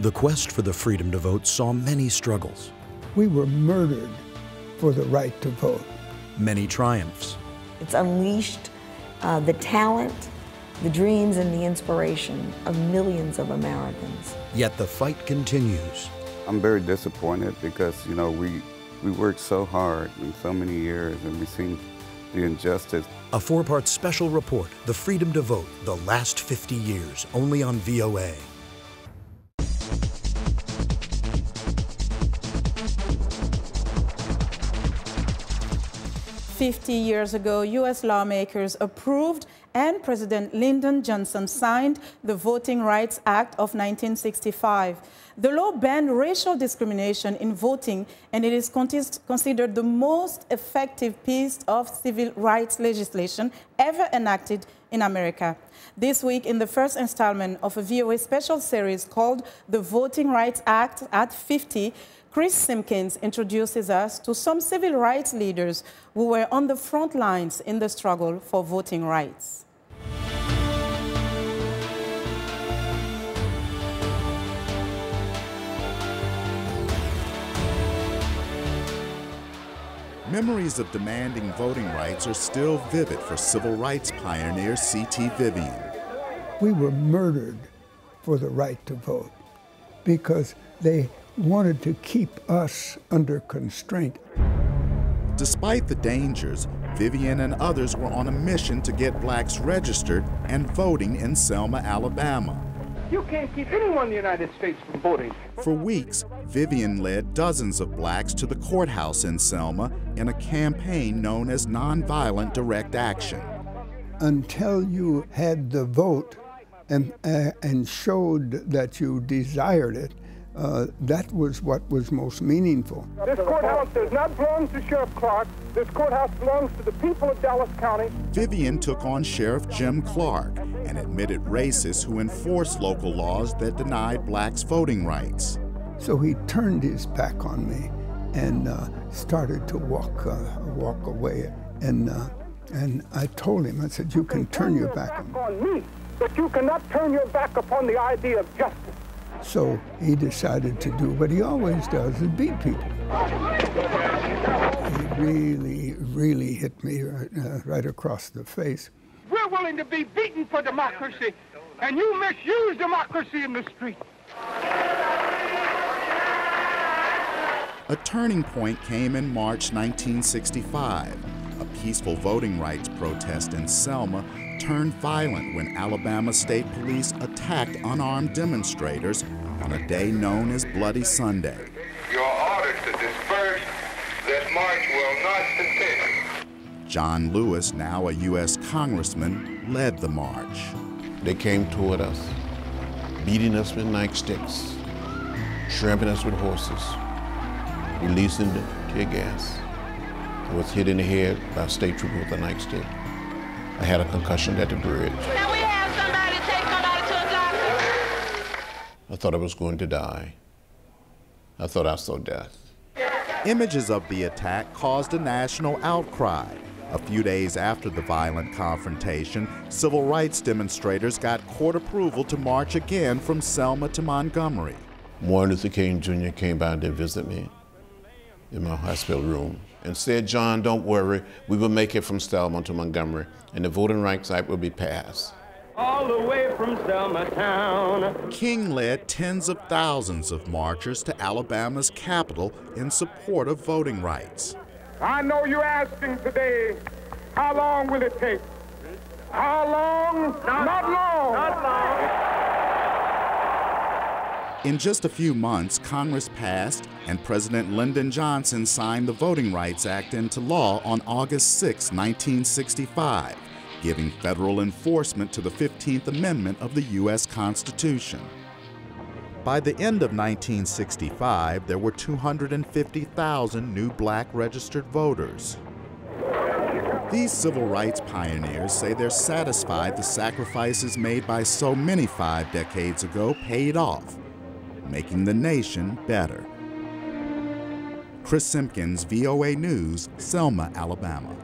The quest for the freedom to vote saw many struggles. We were murdered for the right to vote. Many triumphs. It's unleashed the talent, the dreams, and the inspiration of millions of Americans. Yet the fight continues. I'm very disappointed because, you know, we worked so hard in so many years and we've seen the injustice. A 4-part special report, The Freedom to Vote, The Last 50 Years, only on VOA. 50 years ago, U.S. lawmakers approved and President Lyndon Johnson signed the Voting Rights Act of 1965. The law banned racial discrimination in voting, and it is considered the most effective piece of civil rights legislation ever enacted in America. This week, in the first installment of a VOA special series called The Voting Rights Act at 50, Chris Simkins introduces us to some civil rights leaders who were on the front lines in the struggle for voting rights. Memories of demanding voting rights are still vivid for civil rights pioneer C.T. Vivian. We were murdered for the right to vote because they wanted to keep us under constraint. Despite the dangers, Vivian and others were on a mission to get blacks registered and voting in Selma, Alabama. You can't keep anyone in the United States from voting. For weeks, Vivian led dozens of blacks to the courthouse in Selma in a campaign known as Nonviolent Direct Action. Until you had the vote and showed that you desired it, that was what was most meaningful. This courthouse does not belong to Sheriff Clark. This courthouse belongs to the people of Dallas County. Vivian took on Sheriff Jim Clark and admitted racists who enforced local laws that denied blacks voting rights. So he turned his back on me and started to walk away. And I told him, I said, you can turn your back on me, but you cannot turn your back upon the idea of justice. So he decided to do what he always does, is beat people. He really, really hit me right across the face. We're willing to be beaten for democracy, and you misuse democracy in the street. A turning point came in March 1965. A peaceful voting rights protest in Selma turned violent when Alabama State Police attacked unarmed demonstrators on a day known as Bloody Sunday. Your order to disperse. This march will not continue. John Lewis, now a U.S. congressman, led the march. They came toward us, beating us with nightsticks, trampling us with horses, releasing the tear gas. I was hit in the head by a state trooper with a nightstick. I had a concussion at the bridge. Can we have somebody take somebody to a doctor? I thought I was going to die. I thought I saw death. Images of the attack caused a national outcry. A few days after the violent confrontation, civil rights demonstrators got court approval to march again from Selma to Montgomery. Martin Luther King Jr. came by to visit me in my hospital room and said, John, don't worry, we will make it from Selma to Montgomery, and the Voting Rights Act will be passed. All the way from Selma town. King led tens of thousands of marchers to Alabama's capital in support of voting rights. I know you're asking today, how long will it take? How long? Not long. Not long. In just a few months, Congress passed and President Lyndon Johnson signed the Voting Rights Act into law on August 6, 1965, giving federal enforcement to the 15th Amendment of the U.S. Constitution. By the end of 1965, there were 250,000 new black registered voters. These civil rights pioneers say they're satisfied the sacrifices made by so many 5 decades ago paid off, making the nation better. Chris Simkins, VOA News, Selma, Alabama.